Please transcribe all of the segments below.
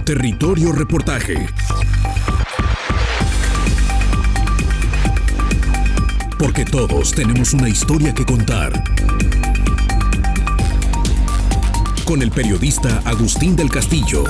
Territorio Reportaje. Porque todos tenemos una historia que contar. Con el periodista Agustín del Castillo.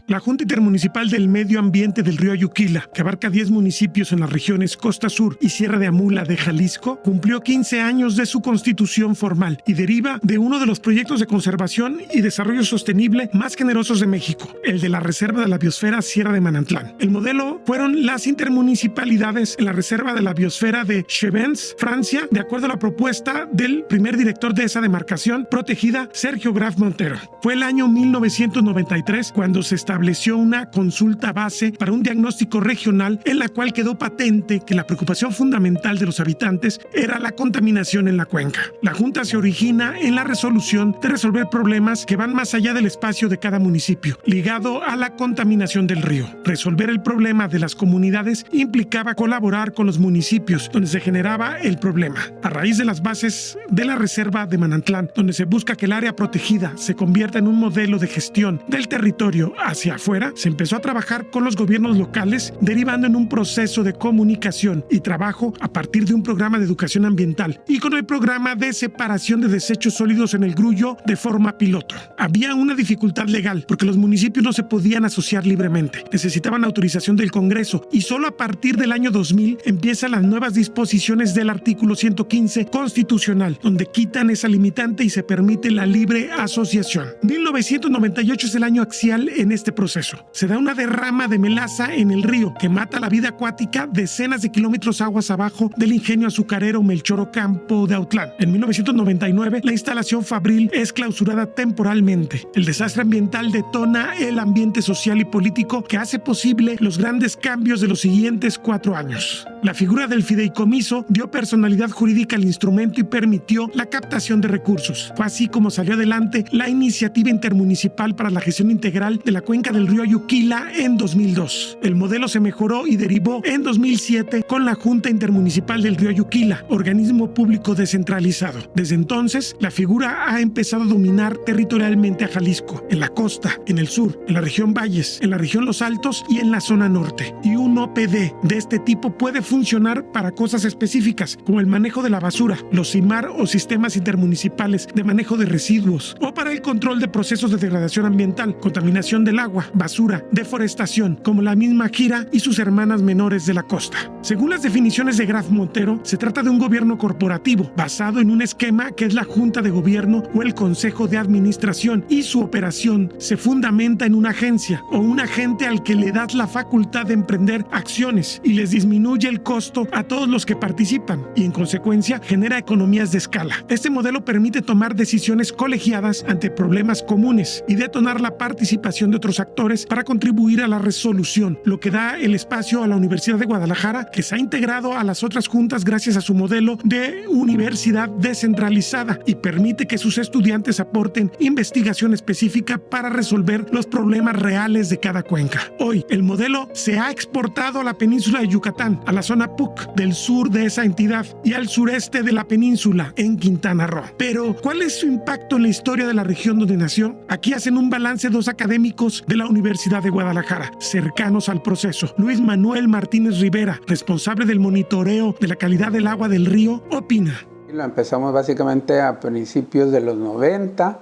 La Junta Intermunicipal del Medio Ambiente del Río Ayuquila, que abarca 10 municipios en las regiones Costa Sur y Sierra de Amula de Jalisco, cumplió 15 años de su constitución formal y deriva de uno de los proyectos de conservación y desarrollo sostenible más generosos de México, el de la Reserva de la Biosfera Sierra de Manantlán. El modelo fueron las intermunicipalidades en la Reserva de la Biosfera de Chevens, Francia, de acuerdo a la propuesta del primer director de esa demarcación protegida, Sergio Graf Montero. Fue el año 1993 cuando se estableció una consulta base para un diagnóstico regional en la cual quedó patente que la preocupación fundamental de los habitantes era la contaminación en la cuenca. La Junta se origina en la resolución de resolver problemas que van más allá del espacio de cada municipio, ligado a la contaminación del río. Resolver el problema de las comunidades implicaba colaborar con los municipios donde se generaba el problema. A raíz de las bases de la Reserva de Manantlán, donde se busca que el área protegida se convierta en un modelo de gestión del territorio hacia afuera, se empezó a trabajar con los gobiernos locales, derivando en un proceso de comunicación y trabajo a partir de un programa de educación ambiental y con el programa de separación de desechos sólidos en el Grullo de forma piloto. Había una dificultad legal porque los municipios no se podían asociar libremente, necesitaban autorización del Congreso y solo a partir del año 2000 empiezan las nuevas disposiciones del artículo 115 constitucional, donde quitan esa limitante y se permite la libre asociación. 1998 es el año axial en este proceso. Se da una derrama de melaza en el río que mata la vida acuática decenas de kilómetros aguas abajo del ingenio azucarero Melchor Ocampo de Autlán. En 1999, la instalación fabril es clausurada temporalmente. El desastre ambiental detona el ambiente social y político que hace posible los grandes cambios de los siguientes 4 años. La figura del fideicomiso dio personalidad jurídica al instrumento y permitió la captación de recursos. Fue así como salió adelante la iniciativa intermunicipal para la gestión integral de la cuenca del río Ayuquila en 2002. El modelo se mejoró y derivó en 2007 con la Junta Intermunicipal del Río Ayuquila, organismo público descentralizado. Desde entonces, la figura ha empezado a dominar territorialmente a Jalisco, en la costa, en el sur, en la región Valles, en la región Los Altos y en la zona norte. Y un OPD de este tipo puede funcionar para cosas específicas, como el manejo de la basura, los CIMAR o sistemas intermunicipales de manejo de residuos, o para el control de procesos de degradación ambiental, contaminación del agua, basura, deforestación, como la misma Gira y sus hermanas menores de la costa. Según las definiciones de Graf Montero, se trata de un gobierno corporativo, basado en un esquema que es la Junta de Gobierno o el Consejo de Administración, y su operación se fundamenta en una agencia o un agente al que le das la facultad de emprender acciones y les disminuye el costo a todos los que participan y en consecuencia genera economías de escala. Este modelo permite tomar decisiones colegiadas ante problemas comunes y detonar la participación de otros actores para contribuir a la resolución, lo que da el espacio a la Universidad de Guadalajara, que se ha integrado a las otras juntas gracias a su modelo de universidad descentralizada y permite que sus estudiantes aporten investigación específica para resolver los problemas reales de cada cuenca. Hoy, el modelo se ha exportado a la península de Yucatán, a la zona PUC del sur de esa entidad y al sureste de la península, en Quintana Roo. Pero, ¿cuál es su impacto en la historia de la región donde nació? Aquí hacen un balance dos académicos de la Universidad de Guadalajara, cercanos al proceso. Luis Manuel Martínez Rivera, responsable del monitoreo de la calidad del agua del río, opina. Lo empezamos básicamente a principios de los 90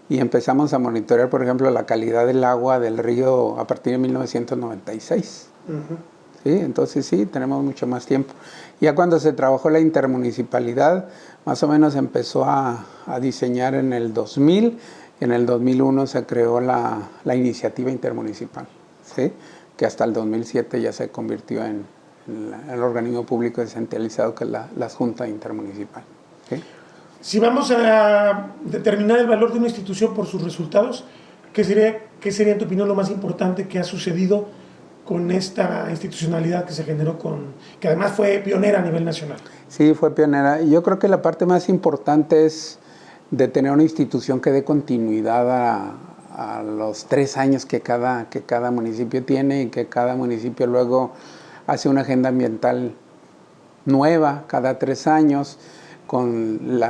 y empezamos a monitorear, por ejemplo, la calidad del agua del río a partir de 1996. ¿Sí? Entonces sí, tenemos mucho más tiempo. Ya cuando se trabajó la intermunicipalidad, más o menos empezó a diseñar en el 2000. En el 2001 se creó la iniciativa intermunicipal, ¿sí? Que hasta el 2007 ya se convirtió en el organismo público descentralizado, que es la Junta Intermunicipal. ¿Sí? Si vamos a determinar el valor de una institución por sus resultados, ¿qué sería en tu opinión lo más importante que ha sucedido con esta institucionalidad que se generó, que además fue pionera a nivel nacional? Sí, fue pionera. Y yo creo que la parte más importante es de tener una institución que dé continuidad a los 3 años que cada municipio tiene, y que cada municipio luego hace una agenda ambiental nueva cada 3 años.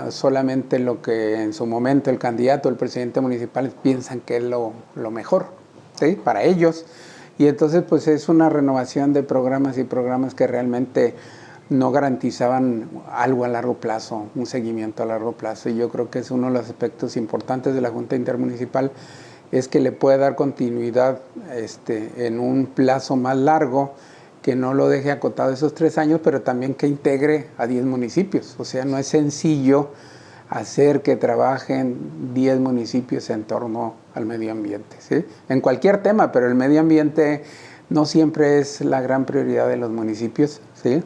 solamente lo que en su momento el candidato, el presidente municipal piensan que es lo mejor, ¿sí? Para ellos. Y entonces pues es una renovación de programas y programas que realmente no garantizaban algo a largo plazo, un seguimiento a largo plazo. Y yo creo que es uno de los aspectos importantes de la Junta Intermunicipal, es que le puede dar continuidad en un plazo más largo, que no lo deje acotado esos 3 años, pero también que integre a 10 municipios. O sea, no es sencillo hacer que trabajen 10 municipios en torno al medio ambiente, ¿sí? En cualquier tema, pero el medio ambiente no siempre es la gran prioridad de los municipios, ¿sí?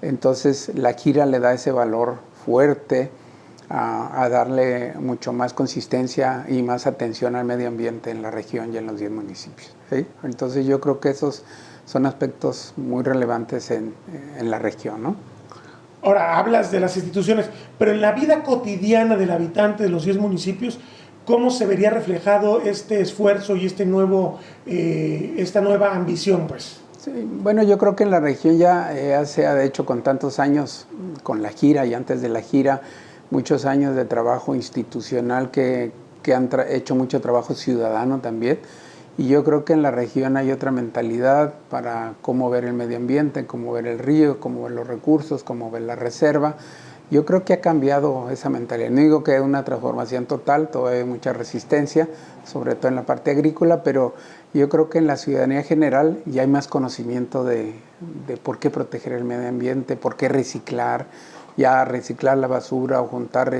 Entonces la gira le da ese valor fuerte a darle mucho más consistencia y más atención al medio ambiente en la región y en los 10 municipios, ¿sí? Entonces yo creo que esos son aspectos muy relevantes en la región, ¿no? Ahora, hablas de las instituciones, pero en la vida cotidiana del habitante de los 10 municipios, ¿cómo se vería reflejado este esfuerzo y esta nueva ambición, pues? Sí, bueno, yo creo que en la región ya se ha hecho con tantos años, con la gira y antes de la gira, muchos años de trabajo institucional que han hecho mucho trabajo ciudadano también. Y yo creo que en la región hay otra mentalidad para cómo ver el medio ambiente, cómo ver el río, cómo ver los recursos, cómo ver la reserva. Yo creo que ha cambiado esa mentalidad. No digo que es una transformación total, todavía hay mucha resistencia, sobre todo en la parte agrícola, pero yo creo que en la ciudadanía general ya hay más conocimiento de por qué proteger el medio ambiente, por qué reciclar, ya reciclar la basura o juntar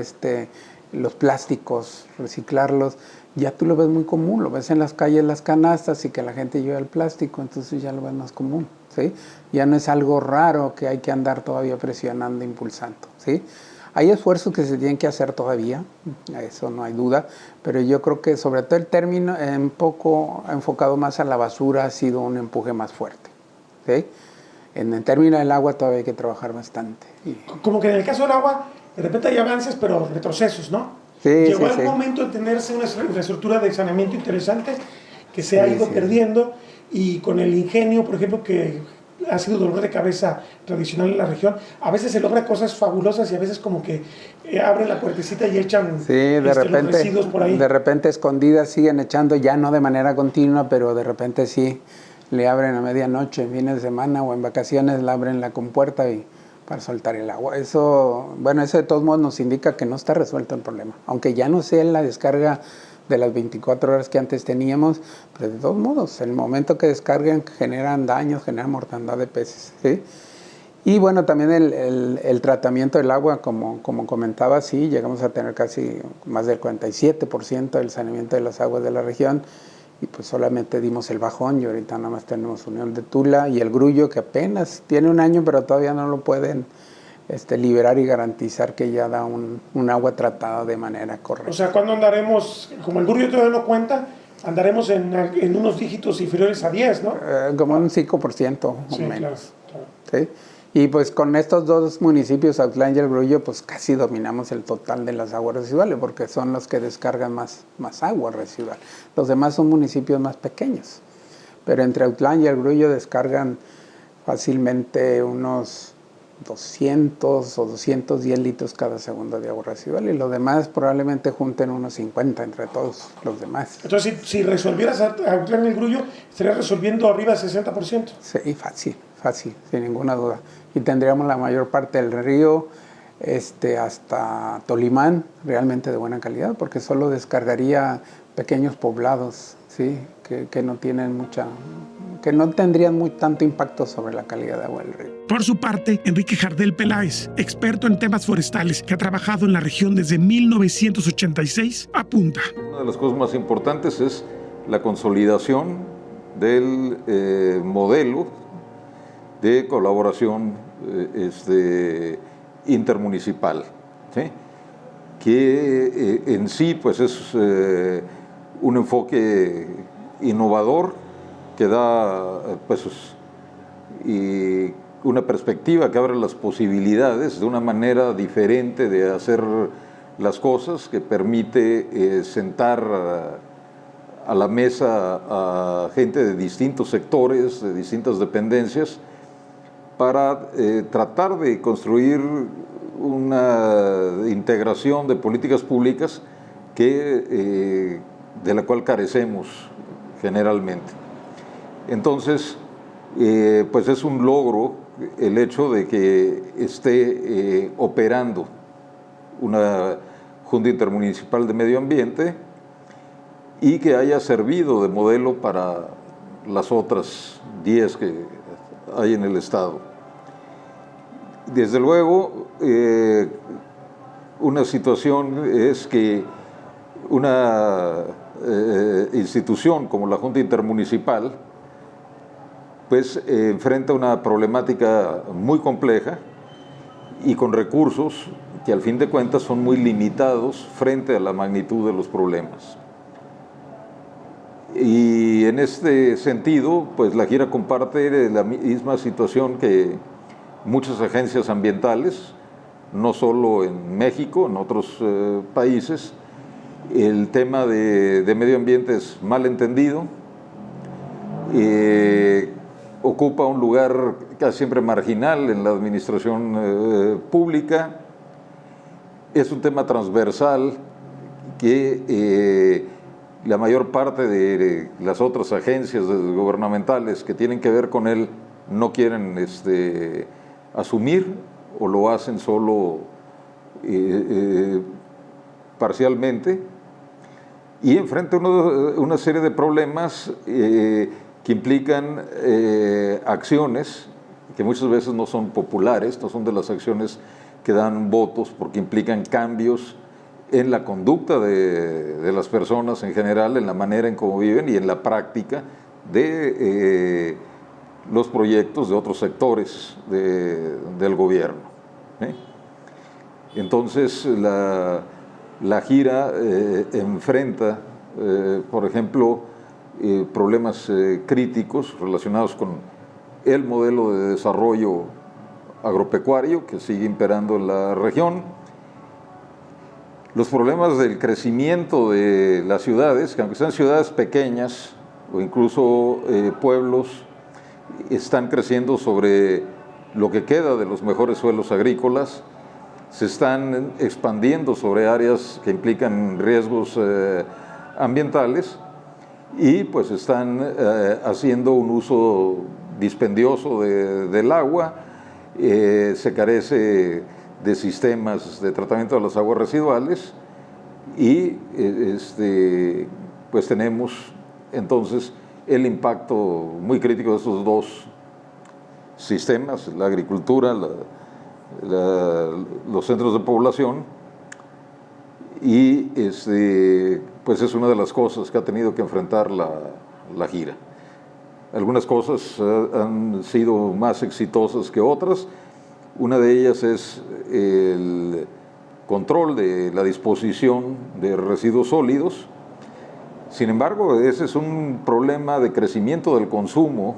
los plásticos, reciclarlos. Ya tú lo ves muy común, lo ves en las calles, las canastas, y que la gente lleva el plástico, entonces ya lo ves más común, ¿sí? Ya no es algo raro que hay que andar todavía presionando, impulsando, ¿sí? Hay esfuerzos que se tienen que hacer todavía, eso no hay duda, pero yo creo que sobre todo el término, un poco enfocado más a la basura, ha sido un empuje más fuerte, ¿sí? En el término del agua todavía hay que trabajar bastante. Como que en el caso del agua, de repente hay avances, pero retrocesos, ¿no? Sí, Llegó sí, el momento de tenerse una infraestructura de saneamiento interesante que se ha ido perdiendo, y con el ingenio, por ejemplo, que ha sido dolor de cabeza tradicional en la región, a veces se logra cosas fabulosas y a veces como que abren la puertecita y echan de repente, los residuos por ahí. De repente escondidas siguen echando, ya no de manera continua, pero de repente sí le abren a medianoche, en fines de semana o en vacaciones, le abren la compuerta para soltar el agua. Eso de todos modos nos indica que no está resuelto el problema, aunque ya no sea la descarga de las 24 horas que antes teníamos, pero de todos modos, en el momento que descarguen generan daños, generan mortandad de peces, ¿sí? Y bueno, también el tratamiento del agua, como comentaba, sí, llegamos a tener casi más del 47% del saneamiento de las aguas de la región, y pues solamente dimos el bajón, y ahorita nada más tenemos Unión de Tula y el Grullo, que apenas tiene 1 año, pero todavía no lo pueden liberar y garantizar que ya da un agua tratada de manera correcta. O sea, ¿cuándo andaremos, como el Grullo todavía no cuenta, andaremos en unos dígitos inferiores a 10, ¿no? Como un 5% o sí, menos. Claro. ¿Sí? Y pues con estos 2 municipios, Autlán y el Grullo, pues casi dominamos el total de las aguas residuales, porque son los que descargan más agua residual. Los demás son municipios más pequeños, pero entre Autlán y el Grullo descargan fácilmente unos 200 o 210 litros cada segundo de agua residual, y los demás probablemente junten unos 50 entre todos los demás. Entonces, si resolvieras Autlán y el Grullo, estarías resolviendo arriba del 60%. Sí, fácil, sin ninguna duda. Y tendríamos la mayor parte del río hasta Tolimán realmente de buena calidad, porque solo descargaría pequeños poblados, ¿sí? que no tienen que no tendrían tanto impacto sobre la calidad de agua del río. Por su parte, Enrique Jardel Peláez, experto en temas forestales que ha trabajado en la región desde 1986, apunta. Una de las cosas más importantes es la consolidación del modelo de colaboración intermunicipal, ¿sí? Que en sí pues es un enfoque innovador que da pues, y una perspectiva que abre las posibilidades de una manera diferente de hacer las cosas, que permite sentar a la mesa a gente de distintos sectores, de distintas dependencias, para tratar de construir una integración de políticas públicas de la cual carecemos generalmente. Entonces, pues es un logro el hecho de que esté operando una Junta Intermunicipal de Medio Ambiente y que haya servido de modelo para las otras 10 que hay en el Estado. Desde luego, una situación es que una institución como la Junta Intermunicipal pues enfrenta una problemática muy compleja y con recursos que al fin de cuentas son muy limitados frente a la magnitud de los problemas. Y en este sentido, pues la Gira comparte la misma situación que muchas agencias ambientales, no solo en México, en otros países. El tema de medio ambiente es mal entendido, ocupa un lugar casi siempre marginal en la administración pública, es un tema transversal que la mayor parte de las otras agencias gubernamentales que tienen que ver con él no quieren asumir o lo hacen solo parcialmente, y enfrenta una serie de problemas que implican acciones que muchas veces no son populares, no son de las acciones que dan votos, porque implican cambios en la conducta de las personas en general, en la manera en cómo viven y en la práctica de los proyectos de otros sectores del gobierno. Entonces, la Gira enfrenta, por ejemplo, problemas críticos relacionados con el modelo de desarrollo agropecuario que sigue imperando en la región, los problemas del crecimiento de las ciudades, que aunque sean ciudades pequeñas o incluso pueblos, están creciendo sobre lo que queda de los mejores suelos agrícolas, se están expandiendo sobre áreas que implican riesgos ambientales y pues están haciendo un uso dispendioso del agua, se carece de sistemas de tratamiento de las aguas residuales y pues tenemos entonces el impacto muy crítico de estos dos sistemas, la agricultura, los centros de población, y pues es una de las cosas que ha tenido que enfrentar la Gira. Algunas cosas han sido más exitosas que otras. Una de ellas es el control de la disposición de residuos sólidos. Sin embargo, ese es un problema de crecimiento del consumo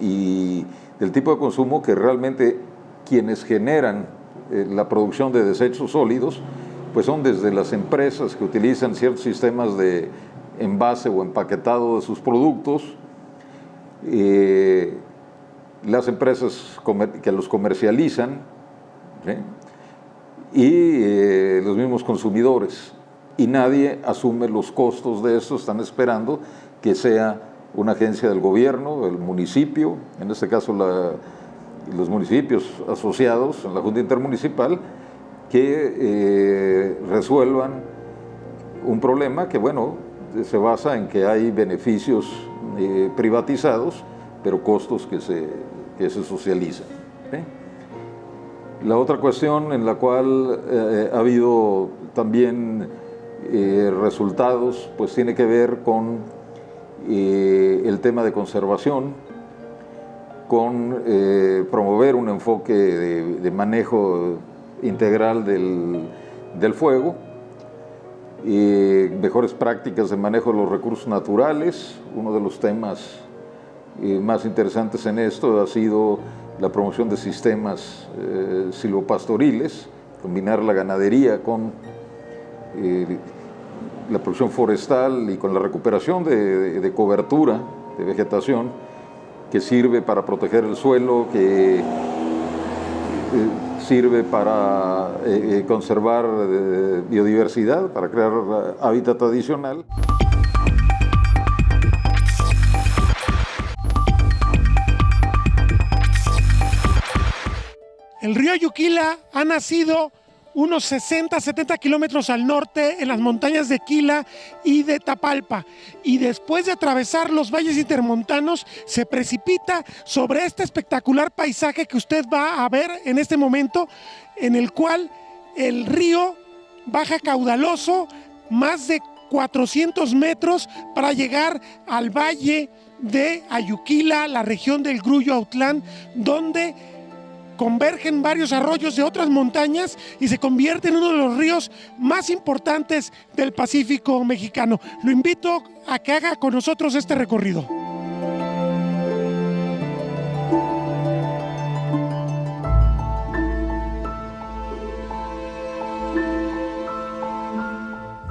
y del tipo de consumo que realmente quienes generan la producción de desechos sólidos, pues son desde las empresas que utilizan ciertos sistemas de envase o empaquetado de sus productos, las empresas que los comercializan, ¿sí? Y los mismos consumidores. Y nadie asume los costos de eso, están esperando que sea una agencia del gobierno, el municipio, en este caso los municipios asociados en la Junta Intermunicipal, que resuelvan un problema que, bueno, se basa en que hay beneficios privatizados, pero costos que se socializan. ¿Sí? La otra cuestión en la cual ha habido también resultados, pues tiene que ver con el tema de conservación, con promover un enfoque de manejo integral del fuego, mejores prácticas de manejo de los recursos naturales. Uno de los temas más interesantes en esto ha sido la promoción de sistemas silvopastoriles, combinar la ganadería con la producción forestal y con la recuperación de cobertura, de vegetación, que sirve para proteger el suelo, que sirve para conservar biodiversidad, para crear hábitat adicional. El río Yuquila ha nacido unos 60-70 kilómetros al norte en las montañas de Quila y de Tapalpa, y después de atravesar los valles intermontanos se precipita sobre este espectacular paisaje que usted va a ver en este momento, en el cual el río baja caudaloso más de 400 metros para llegar al valle de Ayuquila, la región del Grullo Autlán, donde convergen varios arroyos de otras montañas y se convierte en uno de los ríos más importantes del Pacífico mexicano. Lo invito a que haga con nosotros este recorrido.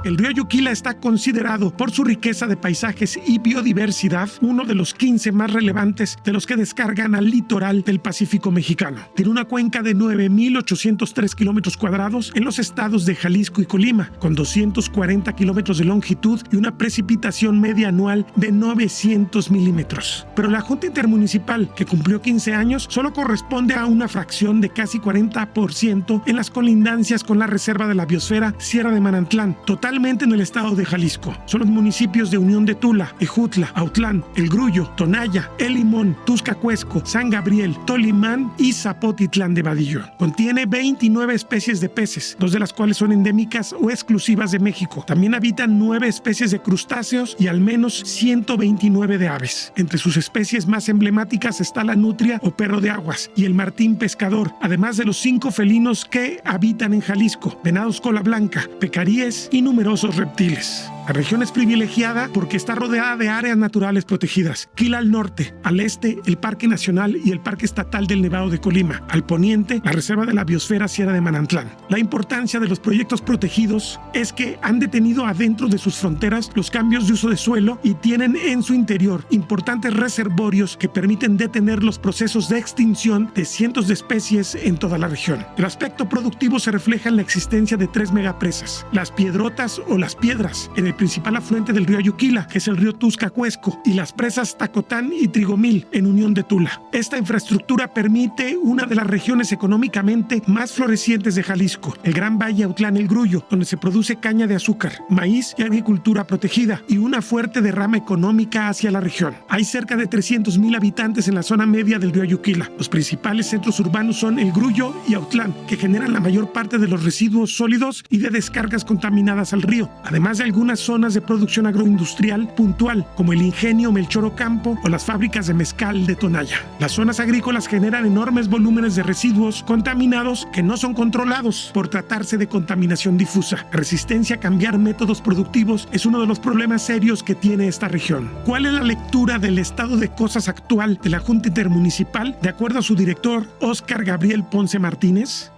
El río Yuquila está considerado por su riqueza de paisajes y biodiversidad uno de los 15 más relevantes de los que descargan al litoral del Pacífico mexicano. Tiene una cuenca de 9.803 kilómetros cuadrados en los estados de Jalisco y Colima, con 240 kilómetros de longitud y una precipitación media anual de 900 milímetros. Pero la Junta Intermunicipal, que cumplió 15 años, solo corresponde a una fracción de casi 40% en las colindancias con la Reserva de la Biosfera Sierra de Manantlán, totalmente en el estado de Jalisco. Son los municipios de Unión de Tula, Ejutla, Autlán, El Grullo, Tonaya, El Limón, Tuscacuesco, San Gabriel, Tolimán y Zapotitlán de Vadillo. Contiene 29 especies de peces, 2 de las cuales son endémicas o exclusivas de México. También habitan 9 especies de crustáceos y al menos 129 de aves. Entre sus especies más emblemáticas está la nutria o perro de aguas y el martín pescador, además de los 5 felinos que habitan en Jalisco: venados cola blanca, pecaríes y numerosos reptiles. La región es privilegiada porque está rodeada de áreas naturales protegidas. Quila al norte, al este el Parque Nacional y el Parque Estatal del Nevado de Colima, al poniente la Reserva de la Biosfera Sierra de Manantlán. La importancia de los proyectos protegidos es que han detenido adentro de sus fronteras los cambios de uso de suelo y tienen en su interior importantes reservorios que permiten detener los procesos de extinción de cientos de especies en toda la región. El aspecto productivo se refleja en la existencia de 3 megapresas: Las Piedrotas o Las Piedras, en el principal afluente del río Yuquila, que es el río Tuscacuesco, y las presas Tacotán y Trigomil, en Unión de Tula. Esta infraestructura permite una de las regiones económicamente más florecientes de Jalisco, el Gran Valle Autlán El Grullo, donde se produce caña de azúcar, maíz y agricultura protegida, y una fuerte derrama económica hacia la región. Hay cerca de 300,000 habitantes en la zona media del río Yuquila. Los principales centros urbanos son El Grullo y Autlán, que generan la mayor parte de los residuos sólidos y de descargas contaminadas al río, además de algunas zonas de producción agroindustrial puntual, como el ingenio Melchor Ocampo o las fábricas de mezcal de Tonaya. Las zonas agrícolas generan enormes volúmenes de residuos contaminados que no son controlados por tratarse de contaminación difusa. La resistencia a cambiar métodos productivos es uno de los problemas serios que tiene esta región. ¿Cuál es la lectura del estado de cosas actual de la Junta Intermunicipal, de acuerdo a su director, Óscar Gabriel Ponce Martínez?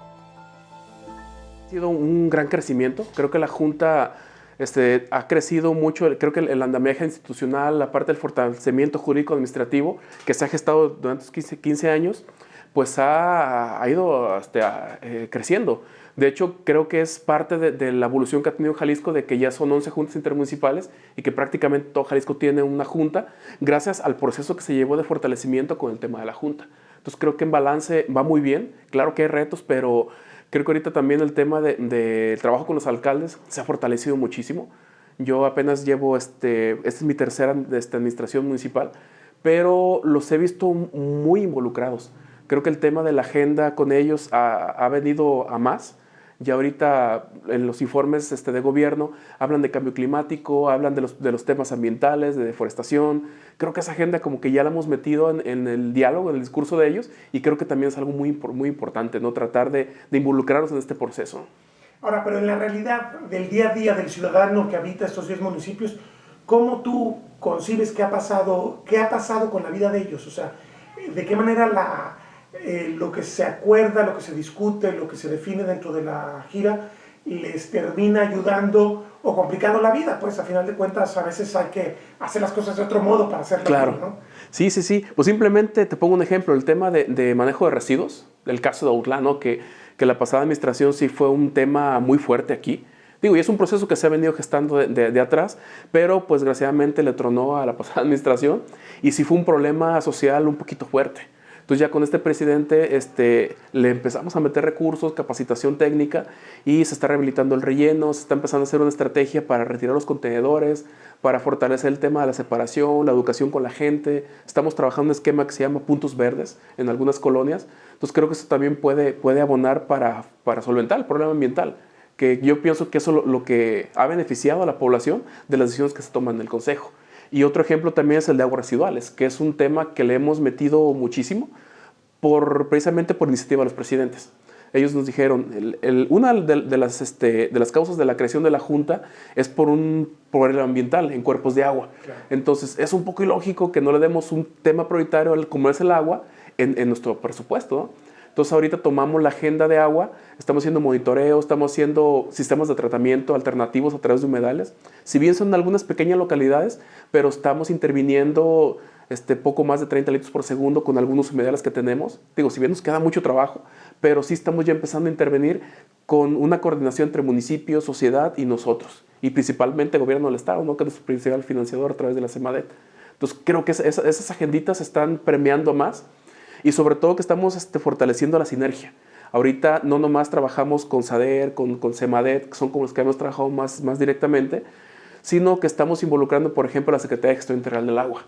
Ha sido un gran crecimiento. Creo que la Junta ha crecido mucho. Creo que el andamiaje institucional, la parte del fortalecimiento jurídico administrativo que se ha gestado durante estos 15 años, pues ha ido creciendo. De hecho, creo que es parte de la evolución que ha tenido Jalisco, de que ya son 11 juntas intermunicipales y que prácticamente todo Jalisco tiene una junta, gracias al proceso que se llevó de fortalecimiento con el tema de la junta. Entonces creo que en balance va muy bien. Claro que hay retos, pero creo que ahorita también el tema de trabajo con los alcaldes se ha fortalecido muchísimo. Yo apenas llevo, esta es mi tercera administración municipal, pero los he visto muy involucrados. Creo que el tema de la agenda con ellos ha venido a más. Ya ahorita en los informes de gobierno hablan de cambio climático, hablan de los temas ambientales, de deforestación. Creo que esa agenda como que ya la hemos metido en el diálogo, en el discurso de ellos, y creo que también es algo muy importante, ¿no? Tratar de involucrarlos en este proceso. Ahora, pero en la realidad del día a día del ciudadano que habita estos 10 municipios, ¿cómo tú concibes qué ha pasado con la vida de ellos? O sea, ¿de qué manera lo que se acuerda, lo que se discute, lo que se define dentro de la gira les termina ayudando o complicando la vida? Pues a final de cuentas a veces hay que hacer las cosas de otro modo para hacerlas claro. bien, ¿no? Sí. Pues simplemente te pongo un ejemplo, el tema de manejo de residuos, el caso de Autlán, ¿no? que que la pasada administración sí fue un tema muy fuerte aquí. Digo, y es un proceso que se ha venido gestando de atrás, pero pues desgraciadamente le tronó a la pasada administración y sí fue un problema social un poquito fuerte. Entonces ya con este presidente le empezamos a meter recursos, capacitación técnica y se está rehabilitando el relleno, se está empezando a hacer una estrategia para retirar los contenedores, para fortalecer el tema de la separación, la educación con la gente. Estamos trabajando un esquema que se llama puntos verdes en algunas colonias. Entonces creo que eso también puede abonar para solventar el problema ambiental, que yo pienso que eso es lo que ha beneficiado a la población de las decisiones que se toman en el Consejo. Y otro ejemplo también es el de aguas residuales, que es un tema que le hemos metido muchísimo precisamente por iniciativa de los presidentes. Ellos nos dijeron, una de las causas de la creación de la Junta es por el ambiental en cuerpos de agua. Claro. Entonces es un poco ilógico que no le demos un tema prioritario como es el agua en nuestro presupuesto, ¿no? Entonces ahorita tomamos la agenda de agua, estamos haciendo monitoreo, estamos haciendo sistemas de tratamiento alternativos a través de humedales. Si bien son algunas pequeñas localidades, pero estamos interviniendo poco más de 30 litros por segundo con algunos humedales que tenemos. Digo, si bien nos queda mucho trabajo, pero sí estamos ya empezando a intervenir con una coordinación entre municipios, sociedad y nosotros. Y principalmente el gobierno del Estado, ¿no?, que es nuestro principal financiador a través de la CEMADET. Entonces creo que esas agenditas están premiando más. Y sobre todo que estamos fortaleciendo la sinergia. Ahorita no nomás trabajamos con SADER, con CEMADET, que son con los que hemos trabajado más directamente, sino que estamos involucrando, por ejemplo, a la Secretaría de Gestión Integral del Agua,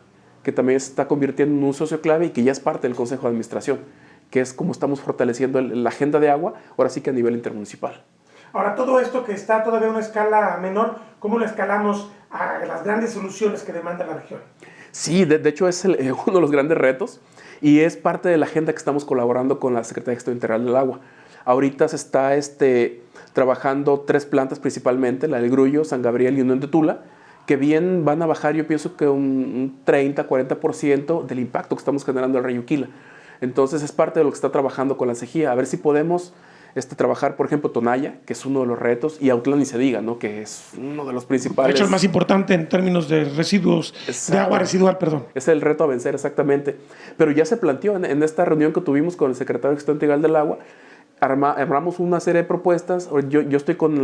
que también se está convirtiendo en un socio clave y que ya es parte del Consejo de Administración, que es como estamos fortaleciendo la agenda de agua, ahora sí que a nivel intermunicipal. Ahora, todo esto que está todavía a una escala menor, ¿cómo lo escalamos a las grandes soluciones que demanda la región? Sí, de hecho es uno de los grandes retos. Y es parte de la agenda que estamos colaborando con la Secretaría de Gestión Integral del Agua. Ahorita se está trabajando 3 plantas principalmente, la del Grullo, San Gabriel y Unión de Tula, que bien van a bajar, yo pienso que un 30-40% del impacto que estamos generando en el río Uquila. Entonces es parte de lo que está trabajando con la CEGIA, a ver si podemos trabajar, por ejemplo, Tonaya, que es uno de los retos, y Autlán ni se diga, ¿no?, que es uno de los principales. De hecho, el más importante en términos de residuos, exacto, de agua residual, perdón. Es el reto a vencer, exactamente. Pero ya se planteó en esta reunión que tuvimos con el secretario de Gestión Integral del Agua, armamos una serie de propuestas. Yo estoy con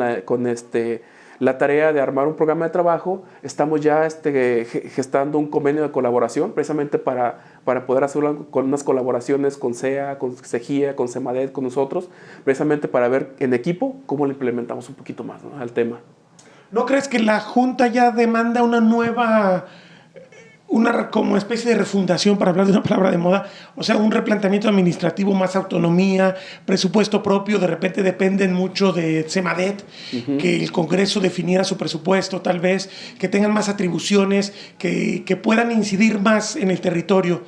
la tarea de armar un programa de trabajo. Estamos ya gestando un convenio de colaboración precisamente para poder hacerlo con unas colaboraciones con CEA, con CEGIA, con CEMADET, con nosotros, precisamente para ver en equipo cómo lo implementamos un poquito más, ¿no?, al tema. ¿No crees que la Junta ya demanda una como especie de refundación, para hablar de una palabra de moda, o sea, un replanteamiento administrativo, más autonomía, presupuesto propio? De repente dependen mucho de CEMADET, que el Congreso definiera su presupuesto, tal vez, que tengan más atribuciones, que puedan incidir más en el territorio.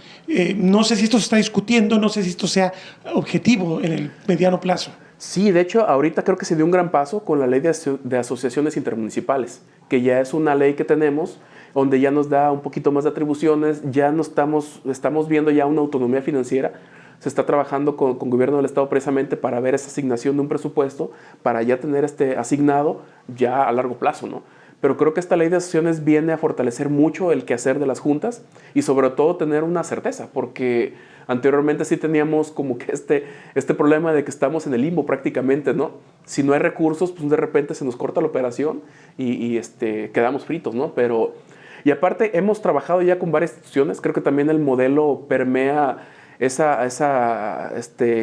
No sé si esto se está discutiendo, no sé si esto sea objetivo en el mediano plazo. Sí, de hecho, ahorita creo que se dio un gran paso con la ley de asociaciones intermunicipales, que ya es una ley que tenemos, donde ya nos da un poquito más de atribuciones, ya no estamos viendo ya una autonomía financiera. Se está trabajando con gobierno del Estado precisamente para ver esa asignación de un presupuesto, para ya tener asignado ya a largo plazo, ¿no? Pero creo que esta ley de asociaciones viene a fortalecer mucho el quehacer de las juntas y sobre todo tener una certeza, porque anteriormente sí teníamos como que este problema de que estamos en el limbo prácticamente, ¿no? Si no hay recursos, pues de repente se nos corta la operación y quedamos fritos, ¿no? Y aparte hemos trabajado ya con varias instituciones, creo que también el modelo permea esa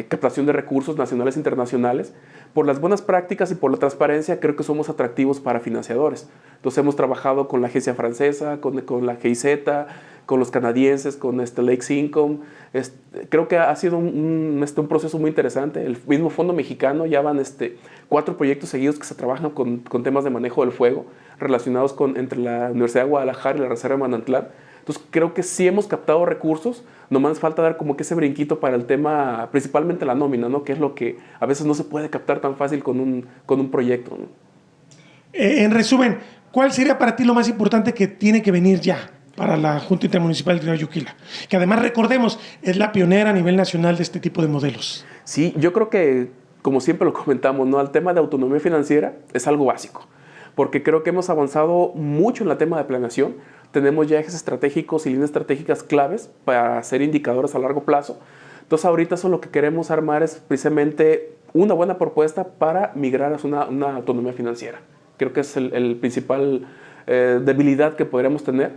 captación de recursos nacionales e internacionales. Por las buenas prácticas y por la transparencia, creo que somos atractivos para financiadores. Entonces hemos trabajado con la agencia francesa, con la GIZ, con los canadienses, con Lakes Income. Creo que ha sido un proceso muy interesante. El mismo Fondo Mexicano, ya van 4 proyectos seguidos que se trabajan con temas de manejo del fuego relacionados entre la Universidad de Guadalajara y la Reserva de Manantlán. Entonces creo que sí hemos captado recursos, nomás falta dar como que ese brinquito para el tema, principalmente la nómina, ¿no?, que es lo que a veces no se puede captar tan fácil con un proyecto, ¿no? En resumen, ¿cuál sería para ti lo más importante que tiene que venir ya para la Junta Intermunicipal del Río Uquila? Que además, recordemos, es la pionera a nivel nacional de este tipo de modelos. Sí, yo creo que, como siempre lo comentamos, ¿no?, el tema de autonomía financiera es algo básico, porque creo que hemos avanzado mucho en el tema de planeación. Tenemos ya ejes estratégicos y líneas estratégicas claves para ser indicadores a largo plazo. Entonces ahorita eso lo que queremos armar es precisamente una buena propuesta para migrar hacia una autonomía financiera. Creo que es el principal debilidad que podríamos tener,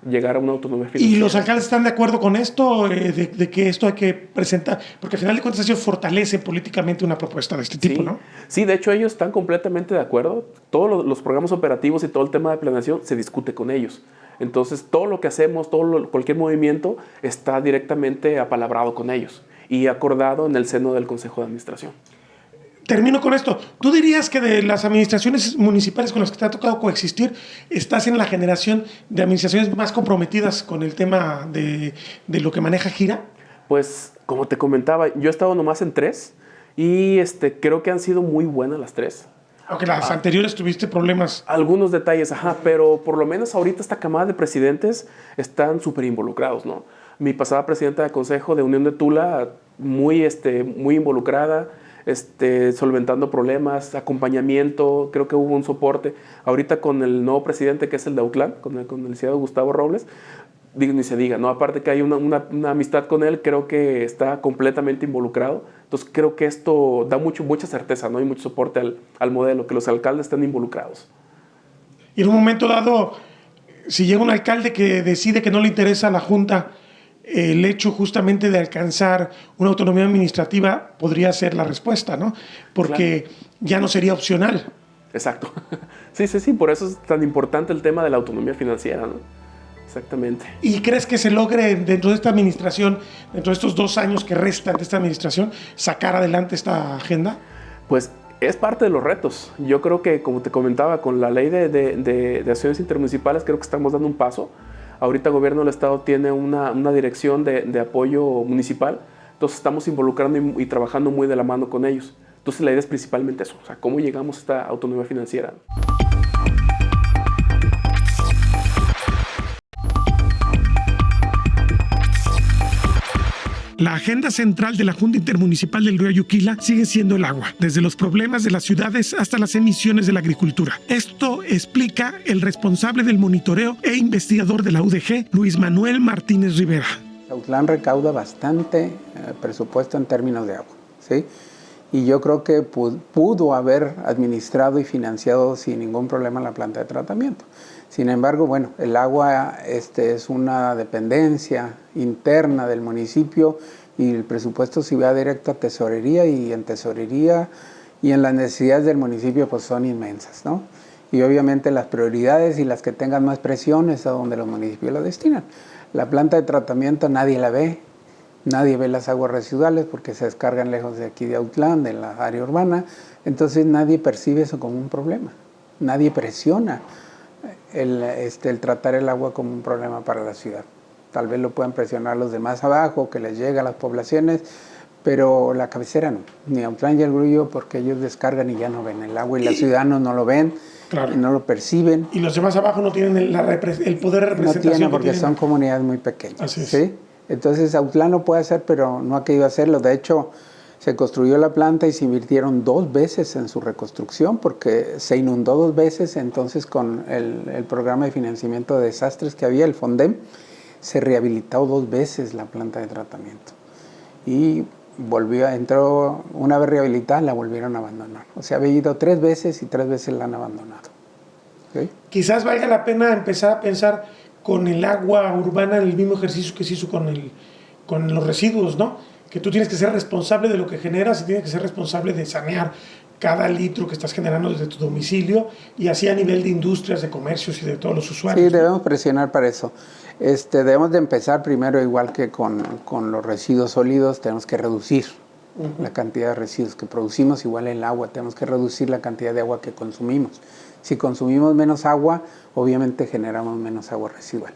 llegar a una autonomía financiera. ¿Y los alcaldes están de acuerdo con esto, de que esto hay que presentar? Porque al final de cuentas ellos fortalecen políticamente una propuesta de este tipo, Sí, ¿no? sí, de hecho ellos están completamente de acuerdo. Todos los programas operativos y todo el tema de planeación se discute con ellos. Entonces todo lo que hacemos, cualquier movimiento está directamente apalabrado con ellos y acordado en el seno del Consejo de Administración. Termino con esto. ¿Tú dirías que de las administraciones municipales con las que te ha tocado coexistir, estás en la generación de administraciones más comprometidas con el tema de lo que maneja Gira? Pues, como te comentaba, yo he estado nomás en 3 y creo que han sido muy buenas las 3. Aunque las anteriores tuviste problemas. Algunos detalles, pero por lo menos ahorita esta camada de presidentes están súper involucrados, ¿no? Mi pasada presidenta de consejo de Unión de Tula, muy involucrada, solventando problemas, acompañamiento, creo que hubo un soporte. Ahorita con el nuevo presidente, que es el de Autlán, con el licenciado Gustavo Robles, ni se diga, ¿no? Aparte que hay una amistad con él, creo que está completamente involucrado. Entonces creo que esto da mucha certeza, ¿no? Y mucho soporte al modelo, que los alcaldes estén involucrados. Y en un momento dado, si llega un alcalde que decide que no le interesa a la Junta el hecho justamente de alcanzar una autonomía administrativa, podría ser la respuesta, ¿no? Porque ya no sería opcional. Exacto. Sí, por eso es tan importante el tema de la autonomía financiera, ¿no? Exactamente. ¿Y crees que se logre dentro de esta administración, dentro de estos 2 años que restan de esta administración, sacar adelante esta agenda? Pues es parte de los retos. Yo creo que, como te comentaba, con la ley de acciones intermunicipales, creo que estamos dando un paso. Ahorita el gobierno del estado tiene una dirección de apoyo municipal, entonces estamos involucrando y trabajando muy de la mano con ellos. Entonces la idea es principalmente eso, o sea, cómo llegamos a esta autonomía financiera. La agenda central de la Junta Intermunicipal del Río Ayuquila sigue siendo el agua, desde los problemas de las ciudades hasta las emisiones de la agricultura. Esto explica el responsable del monitoreo e investigador de la UDG, Luis Manuel Martínez Rivera. Autlán recauda bastante presupuesto en términos de agua, ¿sí? Y yo creo que pudo haber administrado y financiado sin ningún problema la planta de tratamiento. Sin embargo, bueno, el agua es una dependencia interna del municipio y el presupuesto se va directo a tesorería, y en tesorería y en las necesidades del municipio pues son inmensas, ¿no? Y obviamente las prioridades y las que tengan más presión es a donde los municipios la destinan. La planta de tratamiento nadie la ve, nadie ve las aguas residuales porque se descargan lejos de aquí de Autlán, de la área urbana, entonces nadie percibe eso como un problema, nadie presiona el tratar el agua como un problema para la ciudad. Tal vez lo puedan presionar los de más abajo, que les llega a las poblaciones, pero la cabecera no, ni Autlán y el Grullo, porque ellos descargan y ya no ven el agua y los ciudadanos no lo ven, claro, y no lo perciben. Y los de más abajo no tienen el poder de representación. No tienen, porque son comunidades muy pequeñas. Así es. ¿Sí? Entonces Autlán lo puede hacer, pero no ha querido hacerlo. De hecho, se construyó la planta y se invirtieron 2 veces en su reconstrucción, porque se inundó 2 veces. Entonces, con el programa de financiamiento de desastres que había, el FONDEM, se rehabilitó 2 veces la planta de tratamiento. Y entró una vez rehabilitada, la volvieron a abandonar. O sea, había ido 3 veces y 3 veces la han abandonado. ¿Sí? Quizás valga la pena empezar a pensar con el agua urbana el mismo ejercicio que se hizo con los residuos, ¿no? Que tú tienes que ser responsable de lo que generas y tienes que ser responsable de sanear cada litro que estás generando desde tu domicilio, y así a nivel de industrias, de comercios y de todos los usuarios. Sí, debemos presionar para eso. Debemos de empezar primero, igual que con los residuos sólidos, tenemos que reducir la cantidad de residuos que producimos. Igual el agua, tenemos que reducir la cantidad de agua que consumimos. Si consumimos menos agua, obviamente generamos menos agua residual.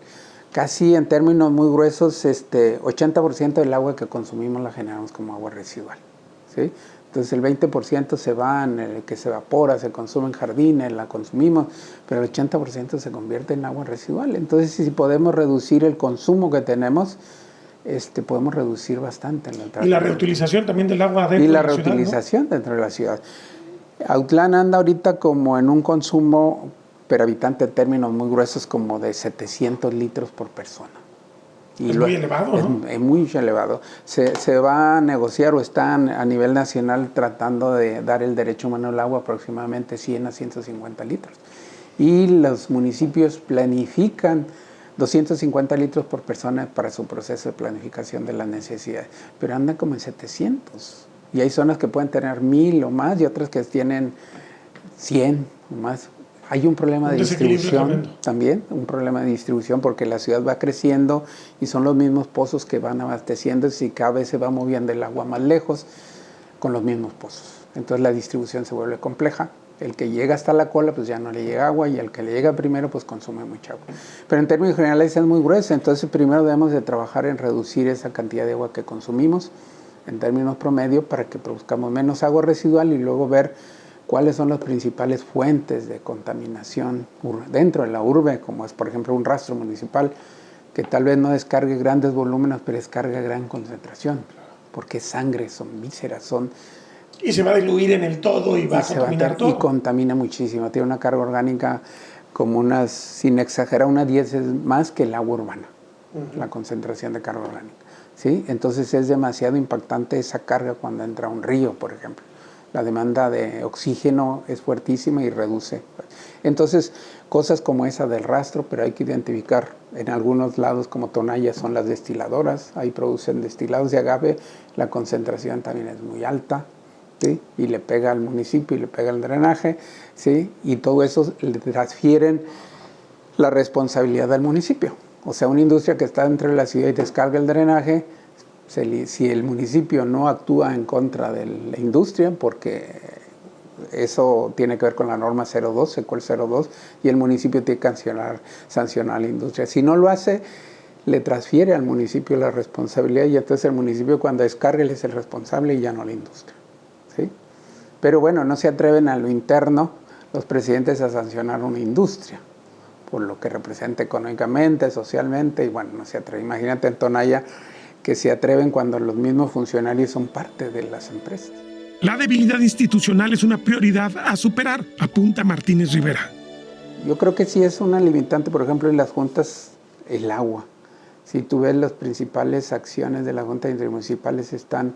Casi en términos muy gruesos, 80% del agua que consumimos la generamos como agua residual, ¿sí? Entonces el 20% se va en el que se evapora, se consume en jardines, la consumimos, pero el 80% se convierte en agua residual. Entonces si podemos reducir el consumo que tenemos, podemos reducir bastante. Y la reutilización también del agua dentro de la ciudad, ¿no? Y la reutilización dentro de la ciudad. Autlán anda ahorita como en un consumo per habitante en términos muy gruesos como de 700 litros por persona. Y es muy elevado, ¿no? Es muy elevado. Se va a negociar o están a nivel nacional tratando de dar el derecho humano al agua aproximadamente 100 a 150 litros. Y los municipios planifican 250 litros por persona para su proceso de planificación de las necesidades, pero andan como en 700. Y hay zonas que pueden tener 1000 o más y otras que tienen 100 o más. Hay un problema de distribución también, un problema de distribución porque la ciudad va creciendo y son los mismos pozos que van abasteciendo y cada vez se va moviendo el agua más lejos con los mismos pozos. Entonces la distribución se vuelve compleja. El que llega hasta la cola pues ya no le llega agua y el que le llega primero pues consume mucha agua. Pero en términos generales es muy gruesa, entonces primero debemos de trabajar en reducir esa cantidad de agua que consumimos en términos promedio para que produzcamos menos agua residual y luego ver cuáles son las principales fuentes de contaminación dentro de la urbe, como es por ejemplo un rastro municipal que tal vez no descargue grandes volúmenes, pero descarga gran concentración, porque sangre, son vísceras, y se va a diluir en el todo y va a contaminar todo. Y contamina muchísimo, tiene una carga orgánica como sin exagerar, unas 10 veces más que el agua urbana, la concentración de carga orgánica. ¿Sí? Entonces es demasiado impactante esa carga cuando entra a un río, por ejemplo. La demanda de oxígeno es fuertísima y reduce. Entonces, cosas como esa del rastro, pero hay que identificar. En algunos lados, como Tonaya, son las destiladoras. Ahí producen destilados de agave. La concentración también es muy alta, ¿sí? Y le pega al municipio y le pega al drenaje, ¿sí? Y todo eso le transfieren la responsabilidad al municipio. O sea, una industria que está dentro de la ciudad y descarga el drenaje, si el municipio no actúa en contra de la industria, porque eso tiene que ver con la norma 02, SECOL 02, y el municipio tiene que sancionar a la industria. Si no lo hace, le transfiere al municipio la responsabilidad y entonces el municipio cuando descargue él es el responsable y ya no la industria. ¿Sí? Pero bueno, no se atreven a lo interno los presidentes a sancionar una industria por lo que representa económicamente, socialmente, y bueno, no se atreven. Imagínate en Tonaya que se atreven cuando los mismos funcionarios son parte de las empresas. La debilidad institucional es una prioridad a superar, apunta Martínez Rivera. Yo creo que sí es una limitante, por ejemplo, en las juntas, el agua. Si tú ves las principales acciones de la Junta Intermunicipales están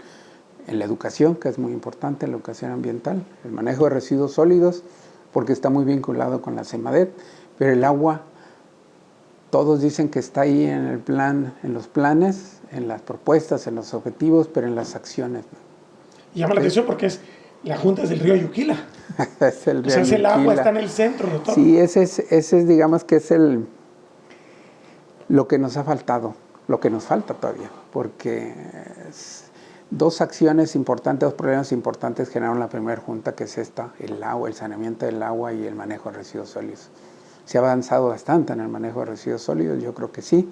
en la educación, que es muy importante, la educación ambiental, el manejo de residuos sólidos, porque está muy vinculado con la CEMADET, pero el agua, todos dicen que está ahí en el plan, en los planes, en las propuestas, en los objetivos, pero en las acciones no. Y llama la atención porque la Junta es del río Yuquila. Es el río el agua está en el centro de todo. Sí, ese es, digamos que es lo que nos ha faltado, lo que nos falta todavía, porque dos acciones importantes, dos problemas importantes generaron la primera junta, que es esta, el agua, el saneamiento del agua y el manejo de residuos sólidos. Se ha avanzado bastante en el manejo de residuos sólidos, yo creo que sí.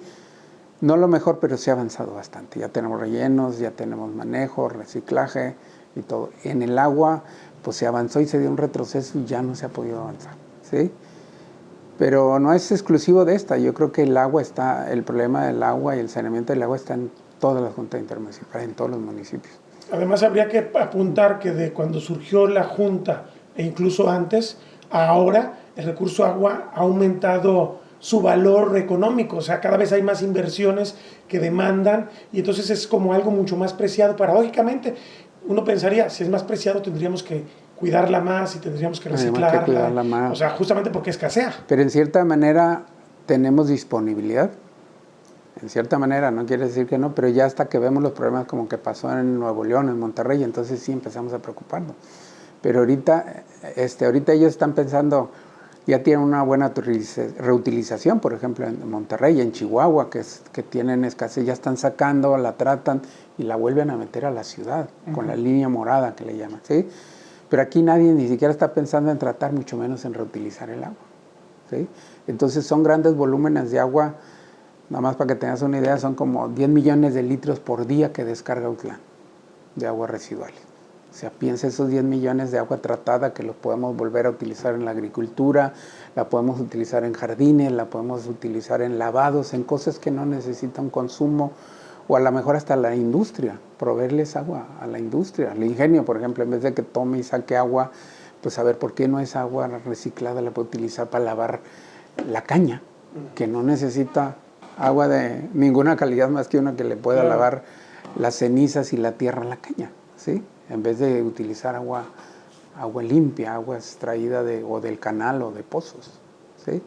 No lo mejor, pero se ha avanzado bastante. Ya tenemos rellenos, ya tenemos manejo, reciclaje y todo. En el agua, pues se avanzó y se dio un retroceso y ya no se ha podido avanzar, ¿sí? Pero no es exclusivo de esta. Yo creo que el problema del agua y el saneamiento del agua está en todas las juntas intermunicipales, en todos los municipios. Además, habría que apuntar que de cuando surgió la junta, e incluso antes, a ahora, el recurso agua ha aumentado su valor económico, o sea, cada vez hay más inversiones que demandan y entonces es como algo mucho más preciado. Paradójicamente, uno pensaría, si es más preciado tendríamos que cuidarla más y tendríamos que reciclarla, cuidarla más. O sea, justamente porque escasea. Pero en cierta manera tenemos disponibilidad, en cierta manera, no quiere decir que no, pero ya hasta que vemos los problemas como que pasó en Nuevo León, en Monterrey, entonces sí empezamos a preocuparnos. Pero ahorita ellos están pensando, ya tienen una buena reutilización, por ejemplo, en Monterrey, en Chihuahua, que tienen escasez, ya están sacando, la tratan y la vuelven a meter a la ciudad, con la línea morada que le llaman, ¿sí? Pero aquí nadie ni siquiera está pensando en tratar, mucho menos en reutilizar el agua, ¿sí? Entonces son grandes volúmenes de agua, nada más para que tengas una idea, son como 10 millones de litros por día que descarga Utlán, de aguas residuales. O sea, piensa esos 10 millones de agua tratada que lo podemos volver a utilizar en la agricultura, la podemos utilizar en jardines, la podemos utilizar en lavados, en cosas que no necesitan consumo, o a lo mejor hasta la industria, proveerles agua a la industria. El ingenio, por ejemplo, en vez de que tome y saque agua, pues a ver, ¿por qué no esa agua reciclada la puede utilizar para lavar la caña, que no necesita agua de ninguna calidad más que una que le pueda lavar las cenizas y la tierra a la caña, ¿sí? En vez de utilizar agua limpia, agua extraída o del canal o de pozos, ¿sí?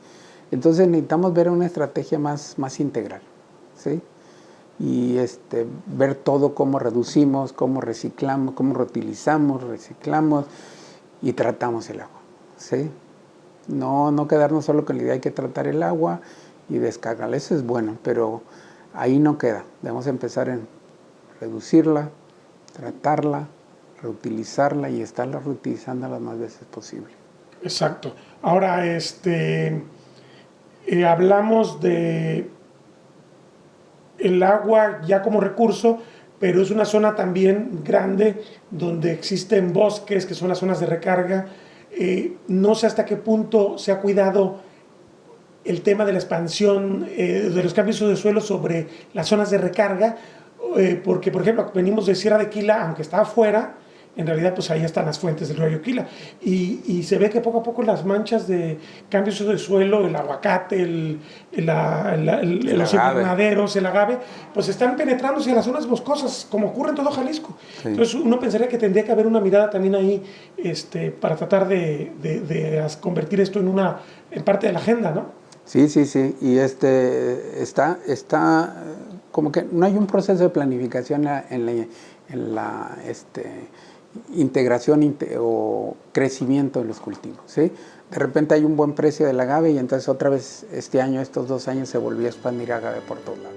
Entonces necesitamos ver una estrategia más integral, ¿sí? Y ver todo, cómo reducimos, cómo reciclamos, cómo reutilizamos, reciclamos y tratamos el agua, ¿sí? No quedarnos solo con la idea de que tratar el agua y descargarla. Eso es bueno, pero ahí no queda. Debemos empezar en reducirla, tratarla, reutilizarla y estarla reutilizando las más veces posible. Exacto. Ahora, hablamos de el agua ya como recurso, pero es una zona también grande donde existen bosques, que son las zonas de recarga. No sé hasta qué punto se ha cuidado el tema de la expansión de los cambios de suelo sobre las zonas de recarga, porque, por ejemplo, venimos de Sierra de Quila, aunque está afuera, en realidad pues ahí están las fuentes del río Ayuquila, y se ve que poco a poco las manchas de cambios de suelo, el aguacate, los invernaderos, el agave, pues están penetrándose hacia las zonas boscosas, como ocurre en todo Jalisco. Sí. Entonces uno pensaría que tendría que haber una mirada también ahí para tratar de convertir esto en parte de la agenda, ¿no? Sí, y está como que no hay un proceso de planificación en la integración o crecimiento de los cultivos, ¿sí? De repente hay un buen precio del agave y entonces otra vez estos 2 años se volvió a expandir agave por todos lados.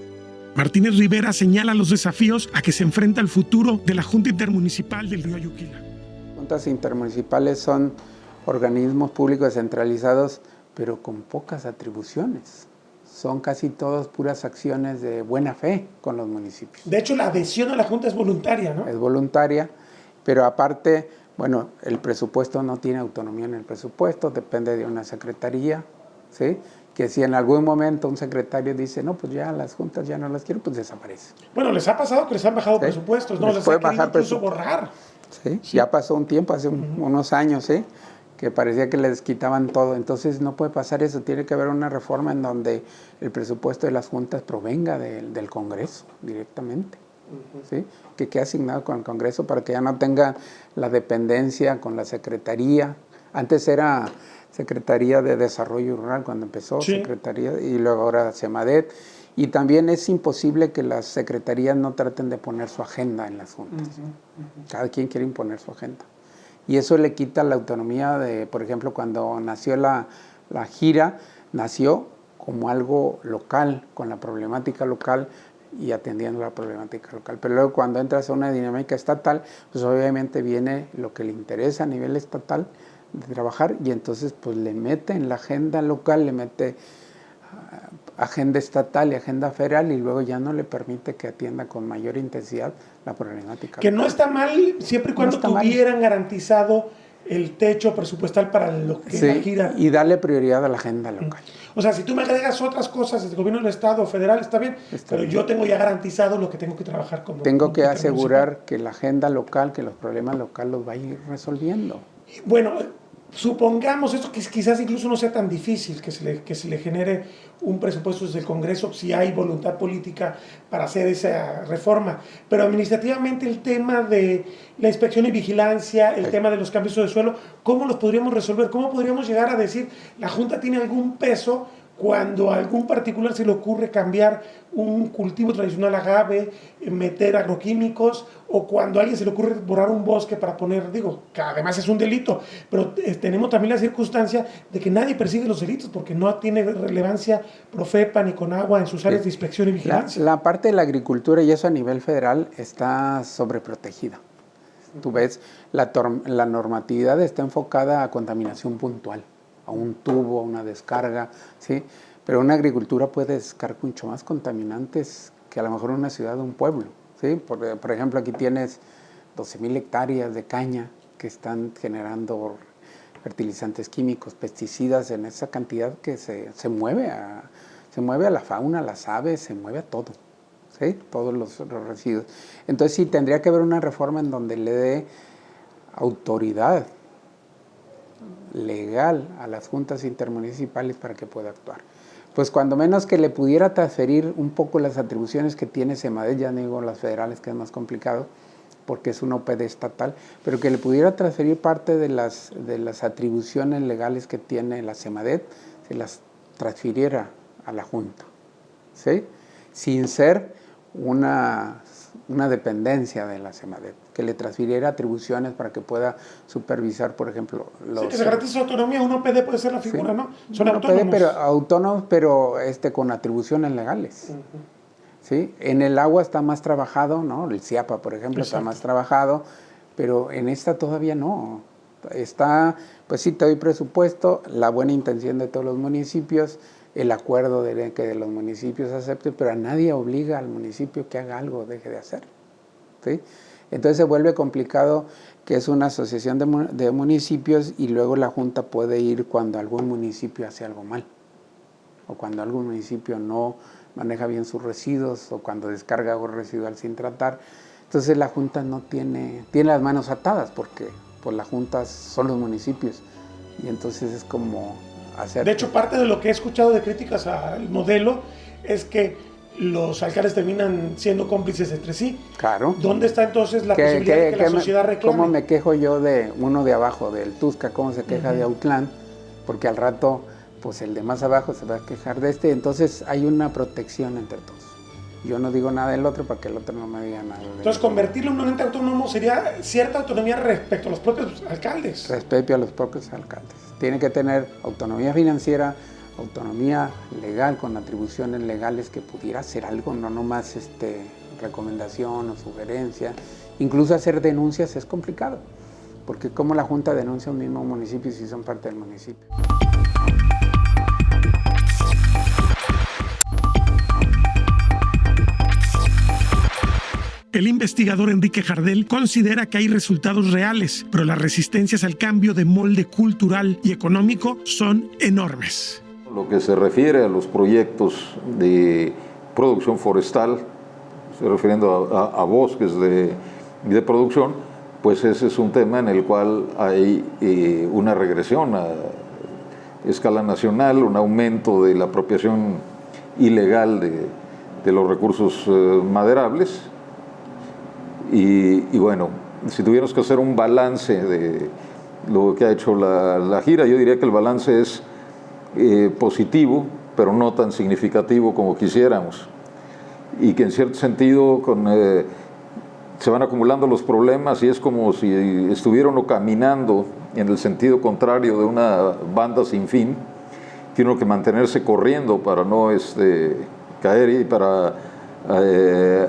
Martínez Rivera señala los desafíos a que se enfrenta el futuro de la Junta Intermunicipal del río Ayuquila. Juntas intermunicipales son organismos públicos descentralizados, pero con pocas atribuciones. Son casi todas puras acciones de buena fe con los municipios. De hecho, la adhesión a la Junta es voluntaria, ¿no? Es voluntaria, pero aparte, bueno, el presupuesto no tiene autonomía en el presupuesto, depende de una secretaría, ¿sí? Que si en algún momento un secretario dice, no, pues ya las juntas ya no las quiero, pues desaparece. Bueno, les ha pasado que les han bajado presupuestos, ¿no? Les ha querido incluso borrar. ¿Sí? Ya pasó un tiempo, hace unos años, ¿sí? Que parecía que les quitaban todo. Entonces no puede pasar eso, tiene que haber una reforma en donde el presupuesto de las juntas provenga del Congreso directamente, ¿sí? Que quede asignado con el Congreso para que ya no tenga la dependencia con la Secretaría. Antes era Secretaría de Desarrollo Rural cuando empezó, sí. Secretaría, y luego ahora SEMADET. Y también es imposible que las secretarías no traten de poner su agenda en las juntas. Cada quien quiere imponer su agenda. Y eso le quita la autonomía de, por ejemplo, cuando nació la gira, nació como algo local, con la problemática local y atendiendo la problemática local. Pero luego cuando entras a una dinámica estatal, pues obviamente viene lo que le interesa a nivel estatal de trabajar y entonces pues le mete en la agenda local, le mete agenda estatal y agenda federal y luego ya no le permite que atienda con mayor intensidad la problemática que local. No está mal siempre y cuando tuvieran garantizado el techo presupuestal para lo que la gira. Y darle prioridad a la agenda local. O sea, si tú me agregas otras cosas del gobierno del Estado federal, está bien, pero yo tengo ya garantizado lo que tengo que trabajar como... Tengo que asegurar que la agenda local, que los problemas locales los va a ir resolviendo. Bueno, supongamos esto que quizás incluso no sea tan difícil que se le genere un presupuesto desde el Congreso si hay voluntad política para hacer esa reforma, pero administrativamente el tema de la inspección y vigilancia, el tema de los cambios de suelo, ¿cómo los podríamos resolver? ¿Cómo podríamos llegar a decir la Junta tiene algún peso cuando a algún particular se le ocurre cambiar un cultivo tradicional agave, meter agroquímicos, o cuando a alguien se le ocurre borrar un bosque para poner, digo, que además es un delito, pero tenemos también la circunstancia de que nadie persigue los delitos porque no tiene relevancia Profepa ni Conagua en sus áreas de inspección y vigilancia. La parte de la agricultura, y eso a nivel federal, está sobreprotegida. Tú ves, la normatividad está enfocada a contaminación puntual, a un tubo, a una descarga, ¿sí? Pero una agricultura puede descargar mucho más contaminantes que a lo mejor una ciudad o un pueblo, ¿sí? Por ejemplo, aquí tienes 12,000 hectáreas de caña que están generando fertilizantes químicos, pesticidas en esa cantidad que se mueve a la fauna, a las aves, se mueve a todo, ¿sí? Todos los residuos. Entonces sí, tendría que haber una reforma en donde le dé autoridad legal a las juntas intermunicipales para que pueda actuar. Pues cuando menos que le pudiera transferir un poco las atribuciones que tiene SEMADET, ya no digo las federales, que es más complicado, porque es una OPD estatal, pero que le pudiera transferir parte de las atribuciones legales que tiene la SEMADET, se las transfiriera a la Junta, ¿sí? Sin ser una dependencia de la SEMADET, que le transfiriera atribuciones para que pueda supervisar, por ejemplo, los... Sí, que se garantice autonomía, un OPD puede ser la figura, sí, ¿no? Son un autónomos. OPD, pero autónomos, pero con atribuciones legales. ¿Sí? En el agua está más trabajado, ¿no? El CIAPA, por ejemplo, está más trabajado, pero en esta todavía no. Está, pues sí, te doy presupuesto, la buena intención de todos los municipios, el acuerdo de que los municipios acepten, pero a nadie obliga al municipio que haga algo, deje de hacer. ¿Sí? Entonces se vuelve complicado que es una asociación de municipios y luego la Junta puede ir cuando algún municipio hace algo mal, o cuando algún municipio no maneja bien sus residuos, o cuando descarga agua residual sin tratar. Entonces la Junta no tiene las manos atadas, porque pues las Juntas son los municipios, y entonces es como hacer... De hecho, parte de lo que he escuchado de críticas al modelo es que los alcaldes terminan siendo cómplices entre sí. Claro. ¿Dónde está entonces la posibilidad de que la sociedad reclame? ¿Cómo me quejo yo de uno de abajo, del Tusca, cómo se queja de Autlán? Porque al rato, pues el de más abajo se va a quejar de este. Entonces hay una protección entre todos. Yo no digo nada del otro para que el otro no me diga nada. Entonces, convertirlo en un ente autónomo sería cierta autonomía respecto a los propios alcaldes. Respecto a los propios alcaldes. Tiene que tener autonomía financiera, autonomía legal, con atribuciones legales que pudiera hacer algo, no nomás recomendación o sugerencia. Incluso hacer denuncias es complicado, porque ¿cómo la Junta denuncia un mismo municipio si son parte del municipio? El investigador Enrique Jardel considera que hay resultados reales, pero las resistencias al cambio de molde cultural y económico son enormes. Lo que se refiere a los proyectos de producción forestal, estoy refiriendo a bosques de producción, pues ese es un tema en el cual hay una regresión a escala nacional, un aumento de la apropiación ilegal de los recursos maderables. Y bueno, si tuviéramos que hacer un balance de lo que ha hecho la gira, yo diría que el balance es positivo, pero no tan significativo como quisiéramos. Y que en cierto sentido se van acumulando los problemas y es como si estuviera uno caminando en el sentido contrario de una banda sin fin. Tiene uno que mantenerse corriendo para no caer y para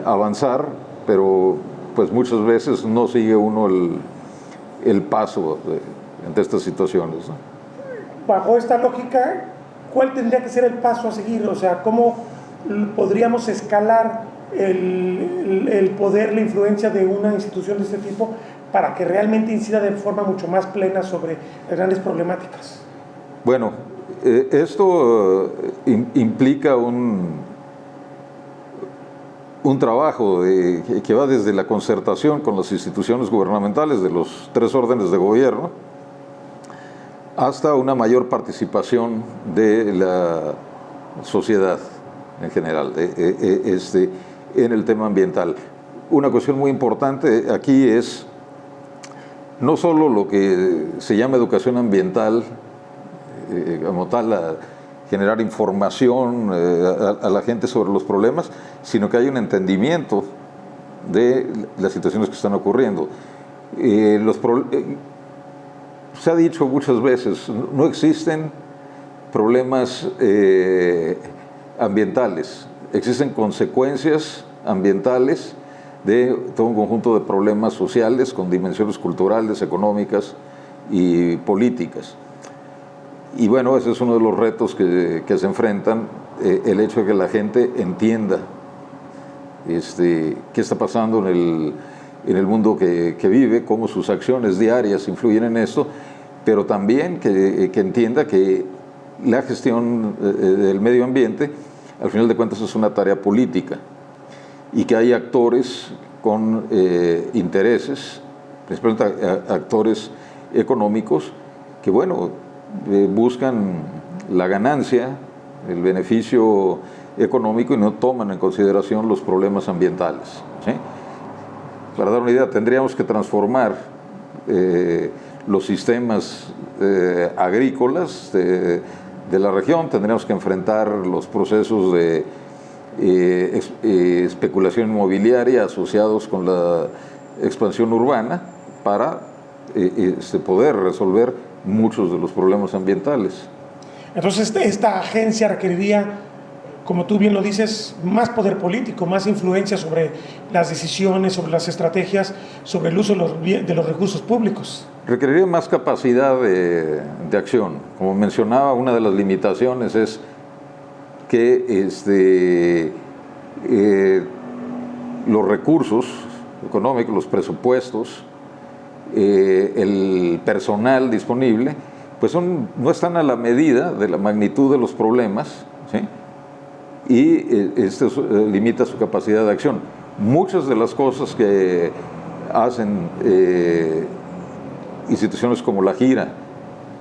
avanzar, pero pues muchas veces no sigue uno el paso ante estas situaciones, ¿no? Bajo esta lógica, ¿cuál tendría que ser el paso a seguir? O sea, ¿cómo podríamos escalar el poder, la influencia de una institución de este tipo para que realmente incida de forma mucho más plena sobre las grandes problemáticas? Bueno, esto implica un trabajo que va desde la concertación con las instituciones gubernamentales de los 3 órdenes de gobierno hasta una mayor participación de la sociedad en general en el tema ambiental. Una cuestión muy importante aquí es no solo lo que se llama educación ambiental como tal, generar información a la gente sobre los problemas, sino que hay un entendimiento de las situaciones que están ocurriendo. Se ha dicho muchas veces, no existen problemas ambientales, existen consecuencias ambientales de todo un conjunto de problemas sociales con dimensiones culturales, económicas y políticas. Y bueno, ese es uno de los retos que se enfrentan, el hecho de que la gente entienda qué está pasando en el mundo que vive, cómo sus acciones diarias influyen en esto, pero también que entienda que la gestión del medio ambiente, al final de cuentas, es una tarea política y que hay actores con intereses, principalmente actores económicos, que bueno, buscan la ganancia, el beneficio económico y no toman en consideración los problemas ambientales, ¿sí? Para dar una idea, tendríamos que transformar los sistemas agrícolas de la región, tendríamos que enfrentar los procesos de especulación inmobiliaria asociados con la expansión urbana para poder resolver muchos de los problemas ambientales. Entonces, esta agencia requeriría, como tú bien lo dices, más poder político, más influencia sobre las decisiones, sobre las estrategias, sobre el uso de los recursos públicos. Requeriría más capacidad de acción. Como mencionaba, una de las limitaciones es que los recursos económicos, los presupuestos, el personal disponible, pues no están a la medida de la magnitud de los problemas, ¿sí? Y esto limita su capacidad de acción. Muchas de las cosas que hacen instituciones como la Gira,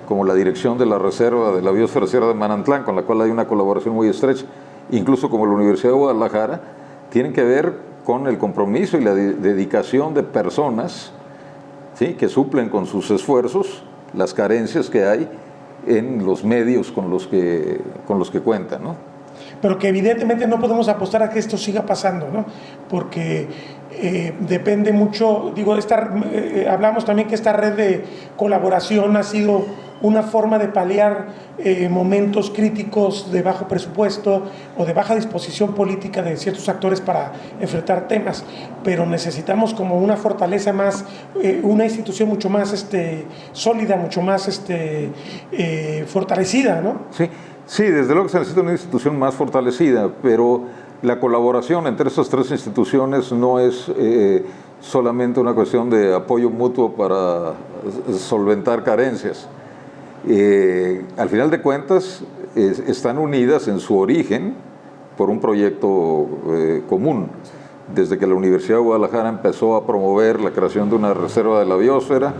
como la dirección de la Reserva de la Biosfera Sierra de Manantlán, con la cual hay una colaboración muy estrecha, incluso como la Universidad de Guadalajara, tienen que ver con el compromiso y la dedicación de personas, ¿sí?, que suplen con sus esfuerzos las carencias que hay en los medios con los que cuentan, ¿no? Pero que evidentemente no podemos apostar a que esto siga pasando, ¿no? Porque depende mucho, digo, hablamos también que esta red de colaboración ha sido una forma de paliar momentos críticos de bajo presupuesto o de baja disposición política de ciertos actores para enfrentar temas, pero necesitamos como una fortaleza más, una institución mucho más sólida, mucho más fortalecida, ¿no? Sí, desde luego que se necesita una institución más fortalecida, pero la colaboración entre estas tres instituciones no es solamente una cuestión de apoyo mutuo para solventar carencias. Al final de cuentas, están unidas en su origen por un proyecto común. Desde que la Universidad de Guadalajara empezó a promover la creación de una reserva de la biosfera,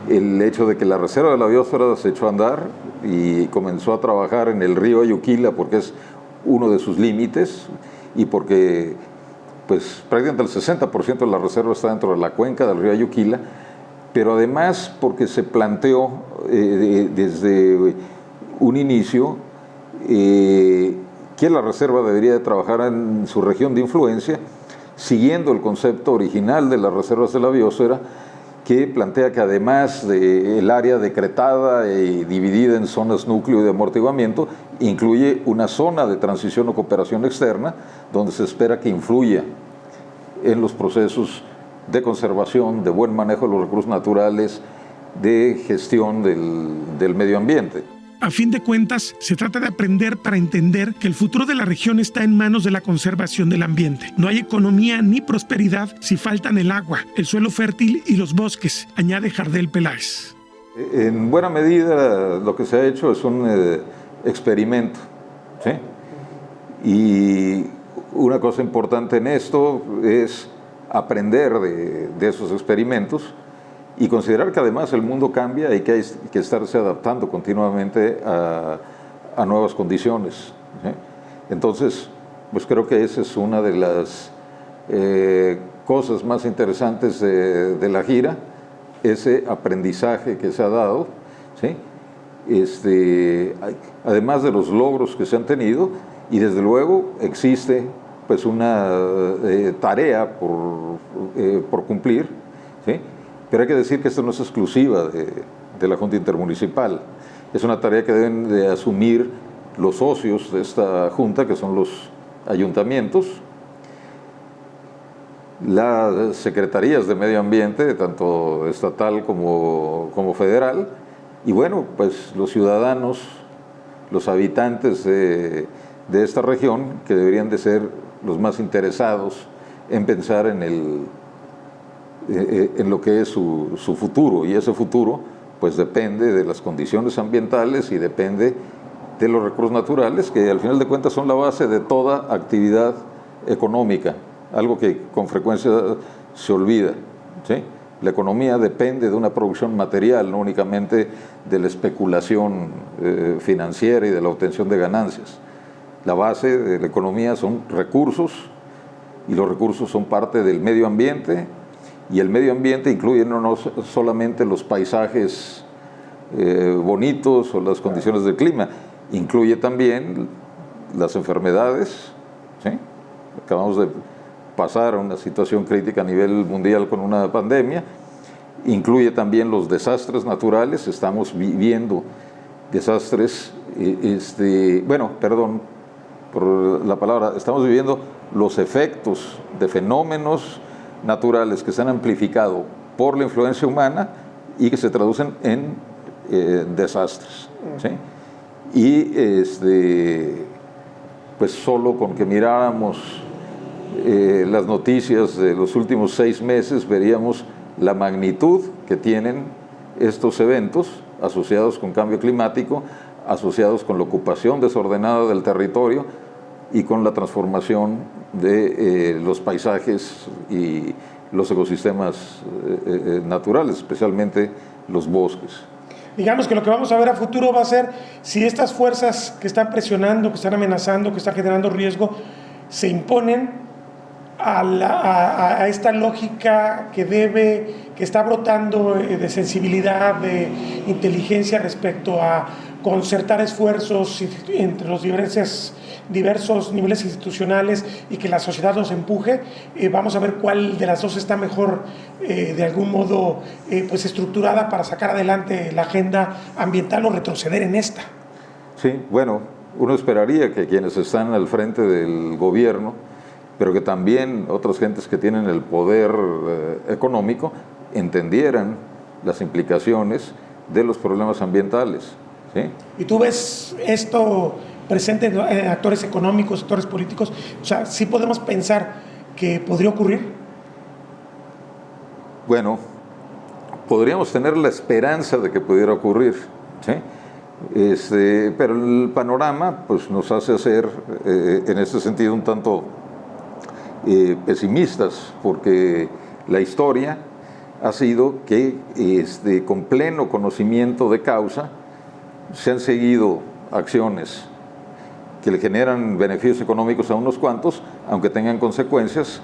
el hecho de que la reserva de la biosfera se echó a andar y comenzó a trabajar en el río Ayuquila porque es uno de sus límites y porque pues, prácticamente el 60% de la reserva está dentro de la cuenca del río Ayuquila, pero además porque se planteó desde un inicio que la reserva debería de trabajar en su región de influencia, siguiendo el concepto original de las reservas de la biosfera, que plantea que además del área decretada y dividida en zonas núcleo y de amortiguamiento, incluye una zona de transición o cooperación externa, donde se espera que influya en los procesos de conservación, de buen manejo de los recursos naturales, de gestión del medio ambiente. A fin de cuentas, se trata de aprender para entender que el futuro de la región está en manos de la conservación del ambiente. No hay economía ni prosperidad si faltan el agua, el suelo fértil y los bosques, añade Jardel Peláez. En buena medida lo que se ha hecho es un experimento, ¿sí? Y una cosa importante en esto es aprender de esos experimentos y considerar que además el mundo cambia y que hay que estarse adaptando continuamente a nuevas condiciones, ¿sí? Entonces, pues creo que esa es una de las cosas más interesantes de la gira, ese aprendizaje que se ha dado, ¿sí? Además de los logros que se han tenido, y desde luego existe pues una tarea por cumplir, ¿sí? Pero hay que decir que esto no es exclusiva de la Junta Intermunicipal. Es una tarea que deben de asumir los socios de esta Junta, que son los ayuntamientos, las secretarías de medio ambiente, tanto estatal como federal, y bueno, pues los ciudadanos, los habitantes de esta región, que deberían de ser los más interesados en pensar en lo que es su futuro, y ese futuro pues depende de las condiciones ambientales y depende de los recursos naturales, que al final de cuentas son la base de toda actividad económica, algo que con frecuencia se olvida, ¿sí? La economía depende de una producción material, no únicamente de la especulación financiera y de la obtención de ganancias. La base de la economía son recursos, y los recursos son parte del medio ambiente, y el medio ambiente incluye no solamente los paisajes bonitos o las condiciones del clima, incluye también las enfermedades, ¿sí? Acabamos de pasar a una situación crítica a nivel mundial con una pandemia, incluye también los desastres naturales. Estamos viviendo desastres, perdón por la palabra, estamos viviendo los efectos de fenómenos naturales que se han amplificado por la influencia humana y que se traducen en desastres, ¿sí? Y pues solo con que miráramos las noticias de los últimos 6 meses veríamos la magnitud que tienen estos eventos asociados con cambio climático, asociados con la ocupación desordenada del territorio y con la transformación de los paisajes y los ecosistemas naturales, especialmente los bosques. Digamos que lo que vamos a ver a futuro va a ser si estas fuerzas que están presionando, que están amenazando, que están generando riesgo, se imponen a esta lógica que está brotando de sensibilidad, de inteligencia respecto a concertar esfuerzos entre los diversos niveles institucionales y que la sociedad nos empuje. Vamos a ver cuál de las dos está mejor, de algún modo, pues estructurada para sacar adelante la agenda ambiental o retroceder en esta. Sí, bueno, uno esperaría que quienes están al frente del gobierno, pero que también otras gentes que tienen el poder económico, entendieran las implicaciones de los problemas ambientales, ¿sí? ¿Y tú ves esto presente en actores económicos, actores políticos? O sea, ¿sí podemos pensar que podría ocurrir? Bueno, podríamos tener la esperanza de que pudiera ocurrir, ¿sí? Pero el panorama pues, nos hace ser, en este sentido, un tanto pesimistas, porque la historia ha sido que con pleno conocimiento de causa se han seguido acciones que le generan beneficios económicos a unos cuantos, aunque tengan consecuencias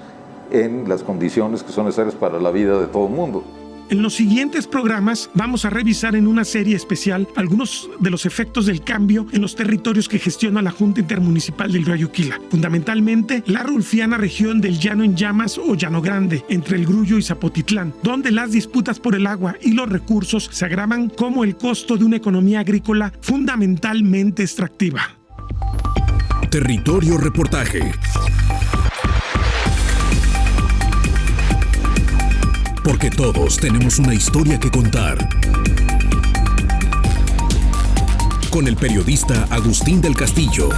en las condiciones que son necesarias para la vida de todo el mundo. En los siguientes programas vamos a revisar en una serie especial algunos de los efectos del cambio en los territorios que gestiona la Junta Intermunicipal del Río Ayuquila, fundamentalmente la rulfiana región del Llano en Llamas o Llano Grande, entre el Grullo y Zapotitlán, donde las disputas por el agua y los recursos se agravan como el costo de una economía agrícola fundamentalmente extractiva. Territorio Reportaje. Porque todos tenemos una historia que contar. Con el periodista Agustín del Castillo.